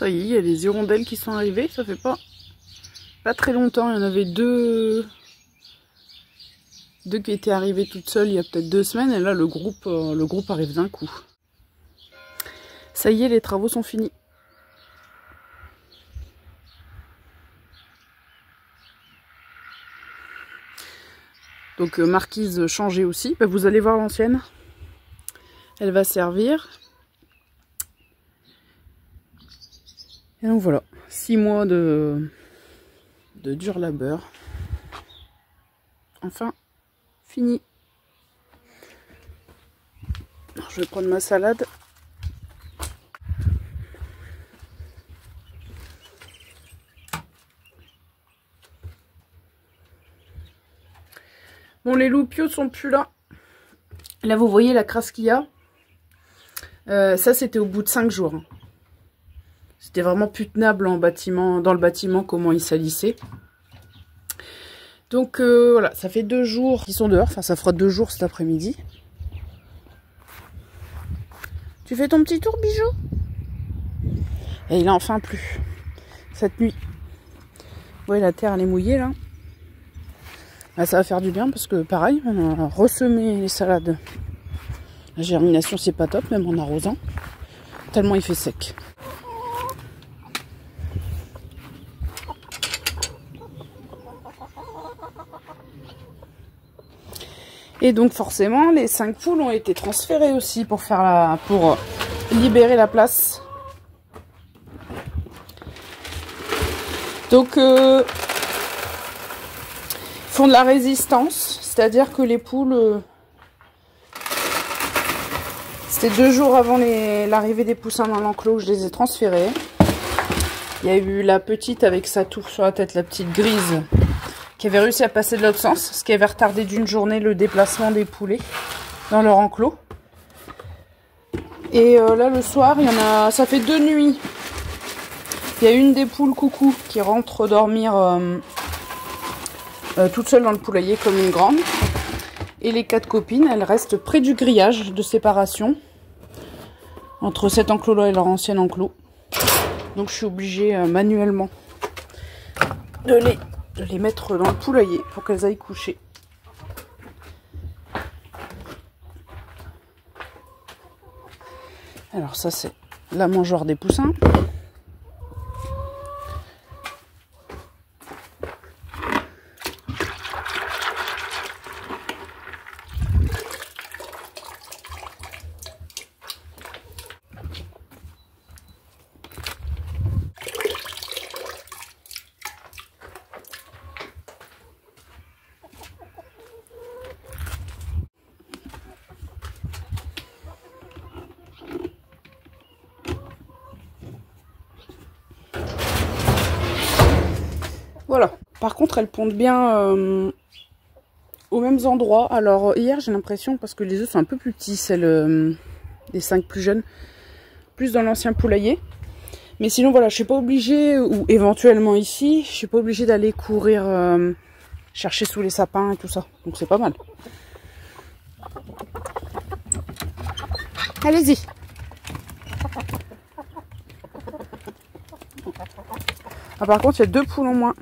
ça y est, il y a les hirondelles qui sont arrivées. Ça fait pas très longtemps. Il y en avait deux qui étaient arrivées toutes seules il y a peut-être 2 semaines. Et là, le groupe arrive d'un coup. Ça y est, les travaux sont finis. Donc marquise changée aussi. Bah, vous allez voir l'ancienne. Elle va servir. Et donc voilà, 6 mois de dur labeur. Enfin, fini. Alors, je vais prendre ma salade. Bon, les loupiaux sont plus là. Là, vous voyez la crasse qu'il y a. Ça, c'était au bout de 5 jours. C'était vraiment plus tenable dans le bâtiment, comment il salissait. Donc, voilà, ça fait 2 jours qu'ils sont dehors. Enfin, ça fera 2 jours cet après-midi. Tu fais ton petit tour, bijou? Et il a enfin plu. Cette nuit. Vous voyez, la terre, elle est mouillée, là. Là, ça va faire du bien parce que, pareil, on a ressemé les salades. La germination, c'est pas top, même en arrosant. Tellement il fait sec. Et donc, forcément, les 5 poules ont été transférées aussi pour libérer la place. Donc, ils font de la résistance. C'est-à-dire que les poules... C'était 2 jours avant l'arrivée des poussins dans l'enclos que je les ai transférés. Il y a eu la petite avec sa tour sur la tête, la petite grise, qui avait réussi à passer de l'autre sens, ce qui avait retardé d'une journée le déplacement des poulets dans leur enclos. Et là, le soir, ça fait 2 nuits. Il y a une des poules coucou qui rentre dormir toute seule dans le poulailler comme une grande. Et les 4 copines, elles restent près du grillage de séparation entre cet enclos-là et leur ancien enclos. Donc je suis obligée manuellement de les mettre dans le poulailler pour qu'elles aillent coucher. Alors ça, c'est la mangeoire des poussins. Voilà. Par contre, elles pondent bien aux mêmes endroits. Alors, hier, j'ai l'impression, parce que les œufs sont un peu plus petits, celles des 5 plus jeunes, plus dans l'ancien poulailler. Mais sinon, voilà, je suis pas obligée, ou éventuellement ici, je suis pas obligée d'aller courir chercher sous les sapins et tout ça. Donc, c'est pas mal. Allez-y. Ah, par contre, il y a 2 poules en moins.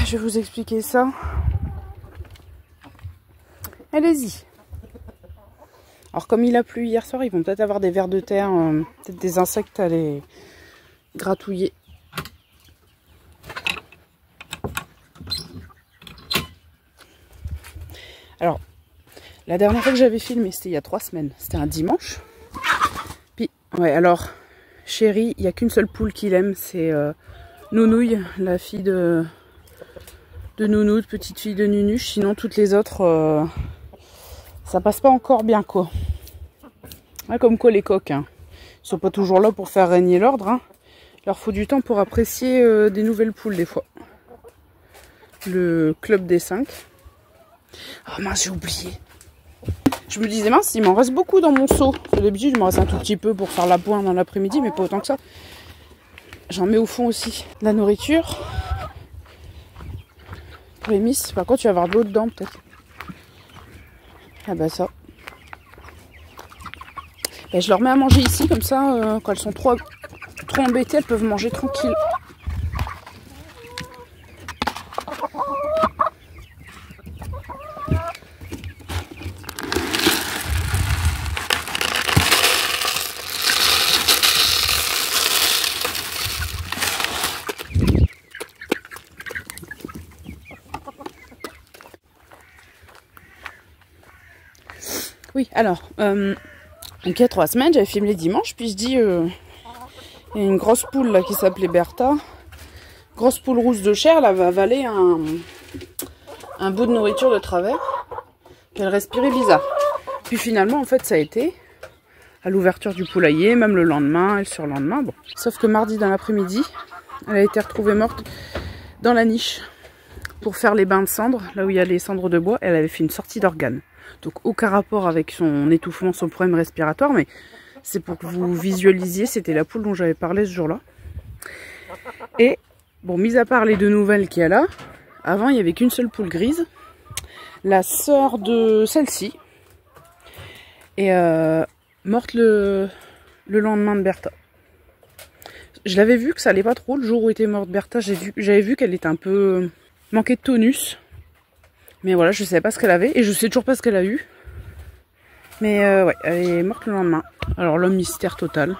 Je vais vous expliquer ça. Allez-y. Alors comme il a plu hier soir, ils vont peut-être avoir des vers de terre, peut-être des insectes à les gratouiller. Alors, la dernière fois que j'avais filmé, c'était il y a 3 semaines. C'était un dimanche. Puis, ouais, alors, chérie, il n'y a qu'une seule poule qu'il aime, c'est Nounouille, la fille de Nounou, petite fille de Nunuche. Sinon, toutes les autres, ça passe pas encore bien, quoi. Ouais, comme quoi, les coqs, hein, ils sont pas toujours là pour faire régner l'ordre. Hein. Il leur faut du temps pour apprécier des nouvelles poules, des fois. Le club des 5. Oh mince, j'ai oublié. Je me disais, mince, il m'en reste beaucoup dans mon seau. D'habitude, il m'en reste un tout petit peu pour faire la pointe dans l'après-midi, mais pas autant que ça. J'en mets au fond aussi. La nourriture. Pour les miss. Par contre, tu vas avoir de l'eau dedans, peut-être. Ah bah ça. Et je leur mets à manger ici, comme ça, quand elles sont trop embêtées, elles peuvent manger tranquille. Oui, alors, donc il y a 3 semaines, j'avais filmé dimanche, puis je dis, il y a une grosse poule là qui s'appelait Bertha, grosse poule rousse de chair, elle avait avalé un bout de nourriture de travers, qu'elle respirait bizarre. Puis finalement, en fait, ça a été à l'ouverture du poulailler, même le lendemain et le surlendemain. Bon. Sauf que mardi dans l'après-midi, elle a été retrouvée morte dans la niche pour faire les bains de cendres, là où il y a les cendres de bois. Elle avait fait une sortie d'organes. Donc aucun rapport avec son étouffement, son problème respiratoire, mais c'est pour que vous visualisiez, c'était la poule dont j'avais parlé ce jour-là. Et bon, mis à part les 2 nouvelles qu'il y a là, avant il n'y avait qu'une seule poule grise, la sœur de celle-ci, et morte le lendemain de Bertha. Je l'avais vu que ça allait pas trop le jour où était morte Bertha, j'avais vu qu'elle était un peu manquée de tonus. Mais voilà, je ne savais pas ce qu'elle avait et je sais toujours pas ce qu'elle a eu. Mais ouais, elle est morte le lendemain. Alors l'homme mystère total.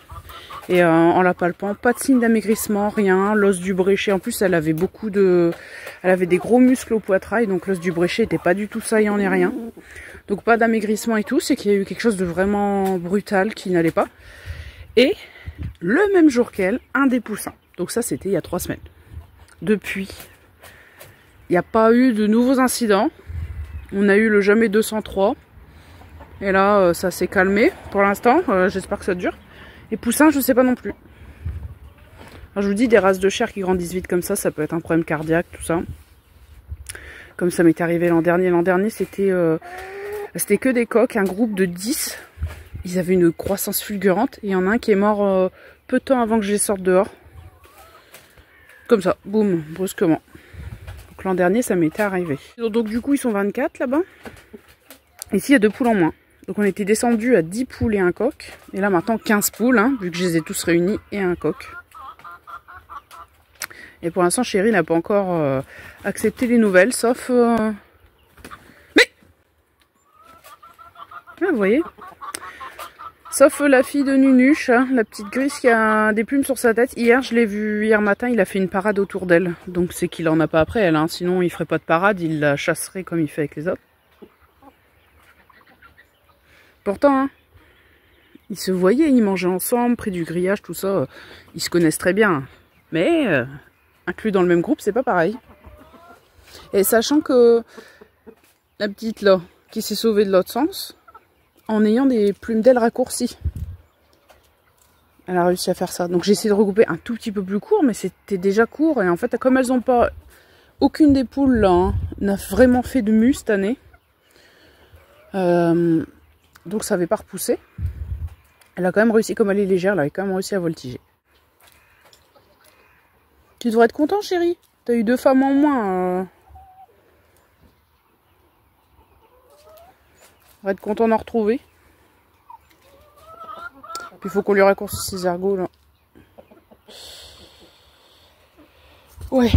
Et en la palpant, pas de signe d'amaigrissement, rien. L'os du bréchet, en plus elle avait elle avait des gros muscles au poitrail, donc l'os du bréchet n'était pas du tout saillant ni rien. Donc pas d'amaigrissement et tout, c'est qu'il y a eu quelque chose de vraiment brutal qui n'allait pas. Et le même jour qu'elle, un des poussins. Donc ça c'était il y a 3 semaines. Depuis, il n'y a pas eu de nouveaux incidents. On a eu le jamais 203. Et là, ça s'est calmé pour l'instant. J'espère que ça dure. Et poussin, je sais pas non plus. Alors, je vous dis, des races de chair qui grandissent vite comme ça peut être un problème cardiaque, tout ça. Comme ça m'est arrivé l'an dernier. L'an dernier, c'était que des coqs, un groupe de 10. Ils avaient une croissance fulgurante. Et il y en a un qui est mort peu de temps avant que je les sorte dehors. Comme ça, boum, brusquement. L'an dernier, ça m'était arrivé. Donc du coup, ils sont 24 là-bas. Ici, il y a 2 poules en moins. Donc on était descendu à 10 poules et un coq. Et là maintenant, 15 poules, hein, vu que je les ai tous réunis, et un coq. Et pour l'instant, Chérie n'a pas encore accepté les nouvelles, sauf... Mais ah, vous voyez, sauf la fille de Nunuche, hein, la petite grise qui a des plumes sur sa tête. Hier, je l'ai vu, hier matin, il a fait une parade autour d'elle. Donc c'est qu'il en a pas après elle, hein. Sinon il ferait pas de parade, il la chasserait comme il fait avec les autres. Pourtant, hein, ils se voyaient, ils mangeaient ensemble, près du grillage, tout ça. Ils se connaissent très bien. Mais inclus dans le même groupe, c'est pas pareil. Et sachant que la petite là, qui s'est sauvée de l'autre sens, en ayant des plumes d'ailes raccourcies. Elle a réussi à faire ça. Donc j'ai essayé de regrouper un tout petit peu plus court, mais c'était déjà court. Et en fait, comme elles n'ont pas... Aucune des poules là hein, n'a vraiment fait de mue cette année. Donc ça n'avait pas repoussé. Elle a quand même réussi, comme elle est légère, elle a quand même réussi à voltiger. Tu devrais être content, chérie. T'as eu 2 femmes en moins. On va être content d'en retrouver. Puis il faut qu'on lui raccourcisse ses ergots là. Ouais.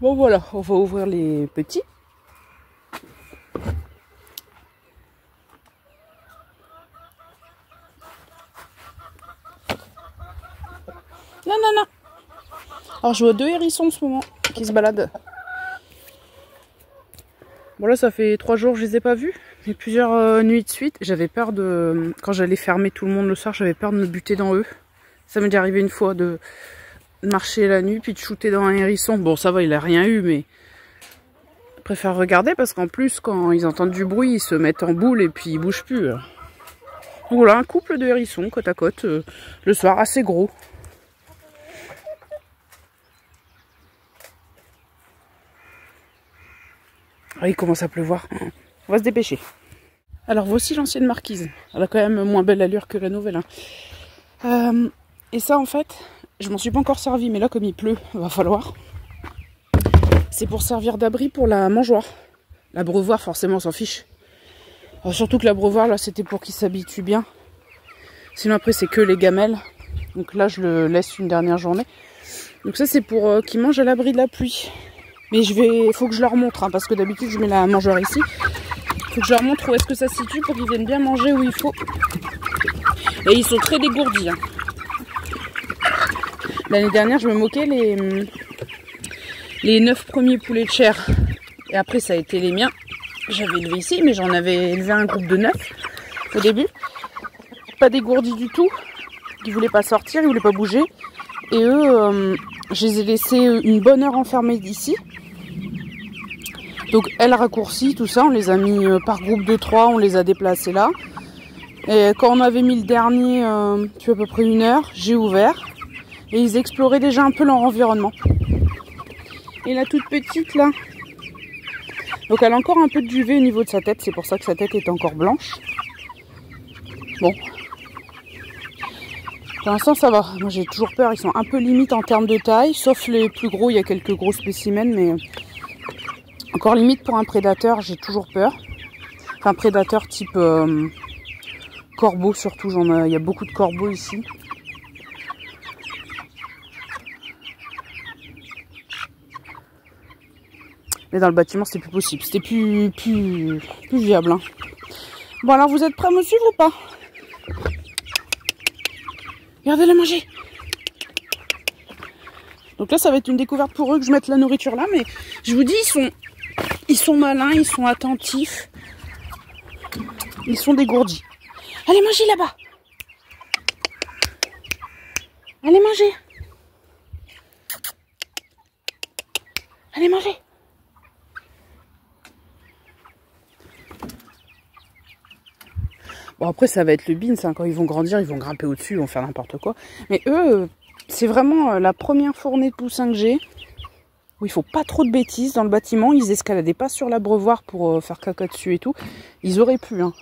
Bon voilà, on va ouvrir les petits. Non, non, non. Alors je vois 2 hérissons en ce moment qui se baladent. Bon là ça fait 3 jours que je les ai pas vus. Mais plusieurs nuits de suite. J'avais peur de... Quand j'allais fermer tout le monde le soir, j'avais peur de me buter dans eux. Ça m'est déjà arrivé une fois de marcher la nuit puis de shooter dans un hérisson. Bon ça va, il a rien eu mais... Je préfère regarder parce qu'en plus quand ils entendent du bruit, ils se mettent en boule et puis ils bougent plus. Donc voilà, un couple de hérissons côte à côte le soir, assez gros. Ah, il commence à pleuvoir. On va se dépêcher. Alors voici l'ancienne marquise. Elle a quand même moins belle allure que la nouvelle. Hein. Et ça en fait, je m'en suis pas encore servi, mais là comme il pleut, il va falloir. C'est pour servir d'abri pour la mangeoire. L'abreuvoir forcément on s'en fiche. Alors, surtout que l'abreuvoir là c'était pour qu'il s'habitue bien. Sinon après c'est que les gamelles. Donc là je le laisse une dernière journée. Donc ça c'est pour qu'ils mangent à l'abri de la pluie. Mais faut que je leur montre, hein, parce que d'habitude je mets la mangeoire ici. Faut que je leur montre où est-ce que ça se situe pour qu'ils viennent bien manger où il faut. Et ils sont très dégourdis. Hein. L'année dernière je me moquais les 9 premiers poulets de chair. Et après ça a été les miens. J'avais élevé ici, mais j'en avais élevé un groupe de 9 au début. Pas dégourdis du tout. Ils voulaient pas sortir, ils voulaient pas bouger. Et eux, je les ai laissés une bonne heure enfermés d'ici. Donc elle raccourcit tout ça, on les a mis par groupe de 3, on les a déplacés là. Et quand on avait mis le dernier, tu à peu près 1 heure, j'ai ouvert. Et ils exploraient déjà un peu leur environnement. Et la toute petite là, donc elle a encore un peu de duvet au niveau de sa tête, c'est pour ça que sa tête est encore blanche. Bon. Pour l'instant ça va, moi j'ai toujours peur, ils sont un peu limites en termes de taille, sauf les plus gros, il y a quelques gros spécimens, mais encore limite pour un prédateur, j'ai toujours peur. Enfin prédateur type corbeau surtout, il y a beaucoup de corbeaux ici. Mais dans le bâtiment, c'était plus possible. C'était plus viable. Hein. Bon, alors, vous êtes prêts à me suivre ou pas? Regardez-les manger. Donc là, ça va être une découverte pour eux que je mette la nourriture là. Mais je vous dis, ils sont malins, ils sont attentifs. Ils sont dégourdis. Allez, manger là-bas. Allez, manger. Allez, manger. Bon après ça va être le beans, hein. Quand ils vont grandir, ils vont grimper au-dessus, ils vont faire n'importe quoi. Mais eux, c'est vraiment la première fournée de poussins que j'ai, où il faut pas trop de bêtises dans le bâtiment. Ils escaladaient pas sur l'abreuvoir pour faire caca dessus et tout. Ils auraient pu, hein.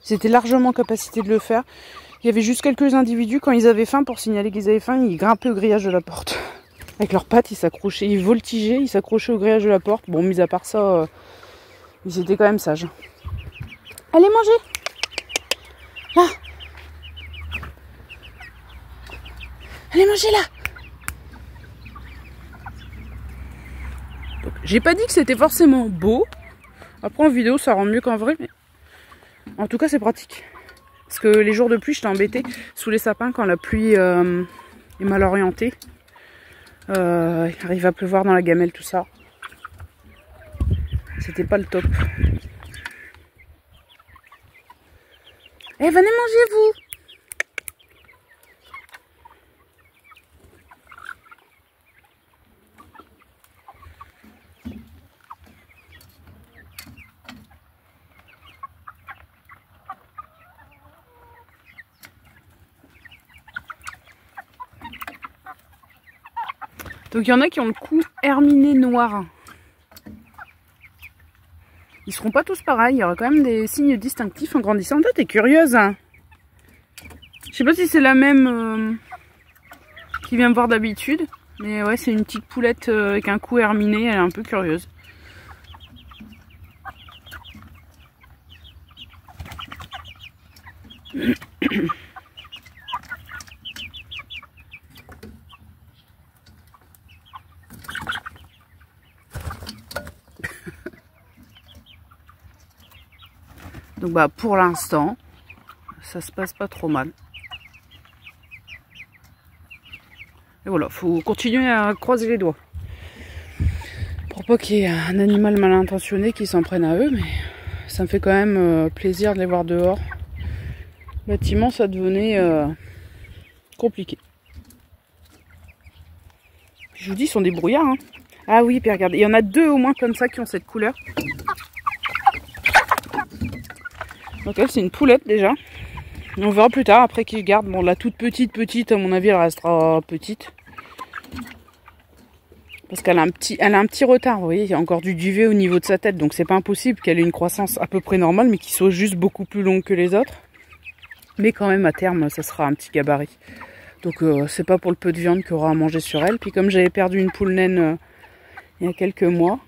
Ils étaient largement en capacité de le faire. Il y avait juste quelques individus, quand ils avaient faim, pour signaler qu'ils avaient faim, ils grimpaient au grillage de la porte. Avec leurs pattes, ils s'accrochaient, ils voltigeaient, ils s'accrochaient au grillage de la porte. Bon, mis à part ça, ils étaient quand même sages. Allez manger! Là. Allez manger là. J'ai pas dit que c'était forcément beau. Après en vidéo ça rend mieux qu'en vrai, mais en tout cas c'est pratique. Parce que les jours de pluie j'étais embêtée sous les sapins quand la pluie est mal orientée. Il arrive à pleuvoir dans la gamelle, tout ça. C'était pas le top. Eh, venez manger vous. Donc il y en a qui ont le cou herminé noir. Ils seront pas tous pareils, il y aura quand même des signes distinctifs en grandissant. Toi t'es curieuse, hein. Je sais pas si c'est la même qui vient me voir d'habitude. Mais ouais, c'est une petite poulette avec un cou herminé, elle est un peu curieuse. Donc bah pour l'instant, ça se passe pas trop mal. Et voilà, faut continuer à croiser les doigts. Pour pas qu'il y ait un animal mal intentionné qui s'en prenne à eux, mais ça me fait quand même plaisir de les voir dehors. Le bâtiment, ça devenait compliqué. Je vous dis, ils sont des brouillards. Hein. Ah oui, puis regardez, il y en a 2 au moins comme ça qui ont cette couleur. Donc elle, c'est une poulette déjà. On verra plus tard, après qu'ils gardent. Bon, la toute petite, à mon avis, elle restera petite. Parce qu'elle a un petit retard, vous voyez, il y a encore du duvet au niveau de sa tête. Donc c'est pas impossible qu'elle ait une croissance à peu près normale, mais qui soit juste beaucoup plus longue que les autres. Mais quand même, à terme, ça sera un petit gabarit. Donc c'est pas pour le peu de viande qu'il y aura à manger sur elle. Puis comme j'avais perdu une poule naine il y a quelques mois,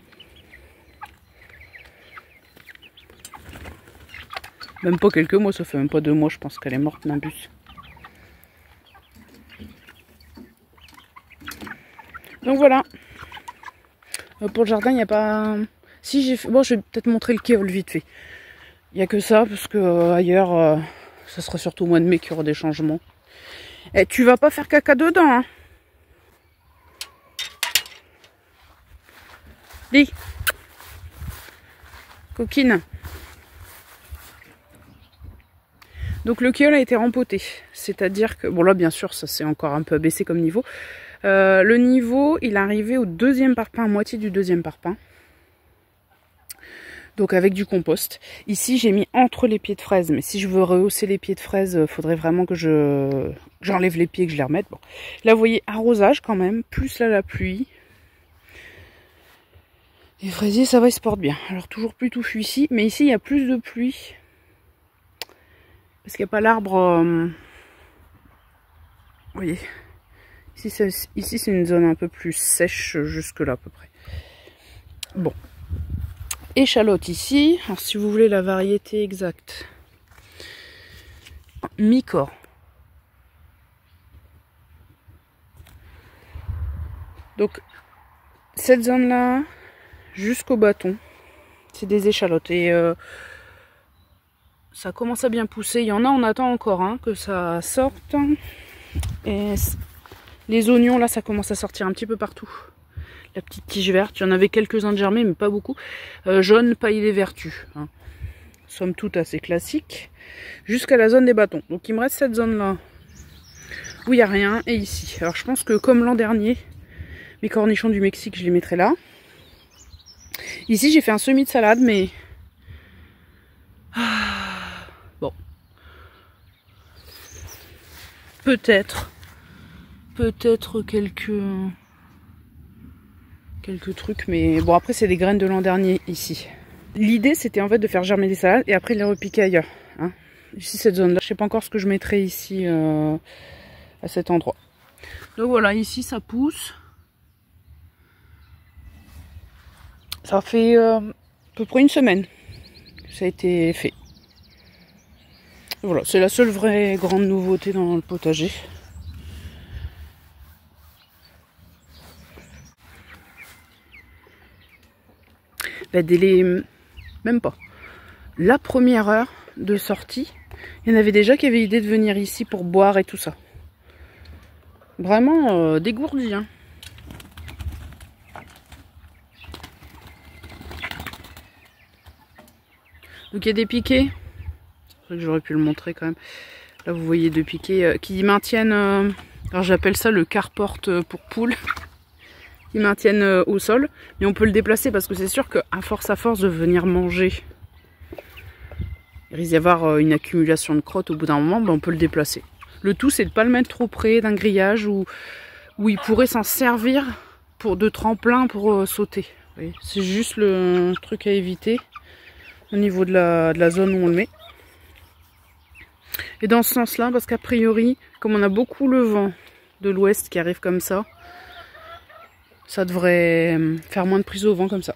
même pas quelques mois, ça fait même pas 2 mois, je pense qu'elle est morte d'un bus. Donc voilà. Pour le jardin, il n'y a pas... Si j'ai fait... Bon, je vais peut-être montrer le kéol vite fait. Il n'y a que ça, parce que ailleurs, ça sera surtout au mois de mai qu'il y aura des changements. Et tu vas pas faire caca dedans, hein? Dis. Coquine. Donc le kéol a été rempoté. C'est-à-dire que... Bon là, bien sûr, ça s'est encore un peu abaissé comme niveau. Le niveau, il est arrivé au deuxième parpaing, à moitié du deuxième parpaing. Donc avec du compost. Ici, j'ai mis entre les pieds de fraise. Mais si je veux rehausser les pieds de fraise, il faudrait vraiment que j'enlève les pieds et que je les remette. Bon. Là, vous voyez, arrosage quand même. Plus là, la pluie. Les fraisiers, ça va, ils se portent bien. Alors, toujours plus touffu ici. Mais ici, il y a plus de pluie. Parce qu'il n'y a pas l'arbre... Vous voyez. Ici, c'est une zone un peu plus sèche jusque là, à peu près. Bon. Échalote ici. Alors si vous voulez la variété exacte. Mi-corps. Donc cette zone là jusqu'au bâton, c'est des échalotes. Et ça commence à bien pousser. Il y en a, on attend encore hein, que ça sorte. Et les oignons là, ça commence à sortir un petit peu partout. La petite tige verte, il y en avait quelques-uns de germés, mais pas beaucoup. Jaune, paille des vertus. Hein. Somme toute assez classique. Jusqu'à la zone des bâtons. Donc il me reste cette zone-là où il n'y a rien. Et ici. Alors je pense que comme l'an dernier, mes cornichons du Mexique, je les mettrai là. Ici j'ai fait un semis de salade, mais... Bon. Peut-être quelques trucs, mais bon après c'est des graines de l'an dernier ici. L'idée c'était en fait de faire germer des salades et après les repiquer ailleurs. Hein. Ici cette zone là, je sais pas encore ce que je mettrai ici à cet endroit. Donc voilà, ici ça pousse. Ça fait à peu près une semaine que ça a été fait. Voilà, c'est la seule vraie grande nouveauté dans le potager. Bah, dès les... Même pas. La première heure de sortie, il y en avait déjà qui avaient l'idée de venir ici pour boire et tout ça. Vraiment dégourdi. Hein. Donc il y a des piquets. C'est vrai que j'aurais pu le montrer quand même. Là vous voyez deux piquets qui maintiennent... alors j'appelle ça le carport pour poules. Qui maintiennent au sol, mais on peut le déplacer parce que c'est sûr qu'à force de venir manger, il risque d'y avoir une accumulation de crottes au bout d'un moment, ben on peut le déplacer. Le tout c'est de ne pas le mettre trop près d'un grillage où il pourrait s'en servir de tremplin pour sauter. C'est juste le truc à éviter au niveau de la zone où on le met. Et dans ce sens-là, parce qu'a priori, comme on a beaucoup le vent de l'ouest qui arrive comme ça devrait faire moins de prise au vent comme ça.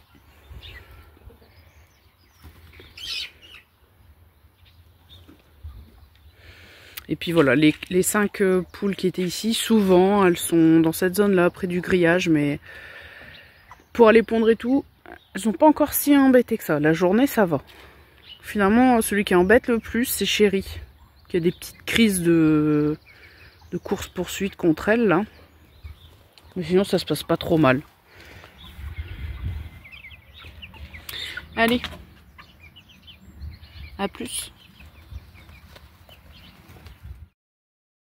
Et puis voilà, les 5 poules qui étaient ici, souvent elles sont dans cette zone là, près du grillage, mais pour aller pondre et tout, elles sont pas encore si embêtées que ça. La journée ça va. Finalement, celui qui embête le plus, c'est Chéri, qui a des petites crises de course-poursuite contre elle là. Mais sinon ça se passe pas trop mal. Allez. À plus.